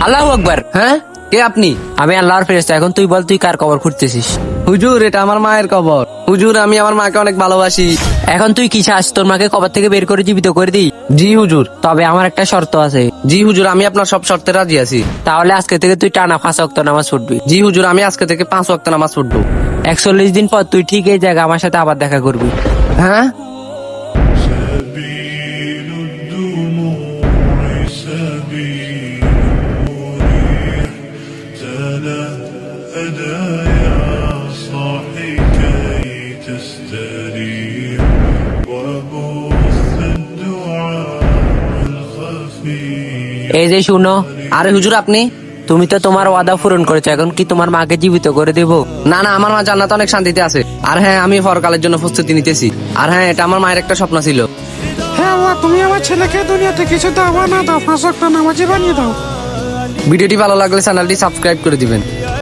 আল্লাহু আকবার। হ্যাঁ, কে আপনি? আমি আল্লাহর ফেরেশতা। এখন তুই বল, তুই কার কবর খুঁড়তেছিস? হুজুর, এটা আমার মায়ের কবর। হুজুর, আমি আমার মাকে অনেক ভালোবাসি। এখন তুই কি চাস, তোর মাকে কবর থেকে বের করে জীবিত করে দিই? জি হুজুর। তবে আমার একটা শর্ত আছে। জি হুজুর, আমি আপনার সব শর্তে রাজি আছি। তাহলে আজকে থেকে তুই টানা 5 ওয়াক্ত নামাজ পড়বি। জি হুজুর, আমি আজকে থেকে 5 ওয়াক্ত নামাজ পড়বো। 41 দিন পর তুই ঠিক এই জায়গা আমার সাথে আবার দেখা করবি। হ্যাঁ, سبيل الدموع سبيل مريح تنهدى يا صاحي كي تستريح وبث الدعاء الخفي এই যে শুনো, আরে হুজুর আপনি? তুমি তো তোমার ওয়াদা পূরণ করেছো, এখন কি তোমার মাকে জীবিত করে দেবো? না না, আমার মা জান্নাতে অনেক শান্তিতে আছে। আর হ্যাঁ, আমি পরকালের জন্য প্রস্তুতি নিতেছি। আর হ্যাঁ, এটা আমার মায়ের একটা স্বপ্ন ছিল। হ্যাঁ আল্লাহ, তুমি আমার ছেলেকে দুনিয়াতে কিছু দাও বা না দাও, 5 ওয়াক্ত নামাজি বানিয়ে দাও। ভিডিওটি ভালো লাগলে চ্যানেলটি সাবস্ক্রাইব করে দিবেন।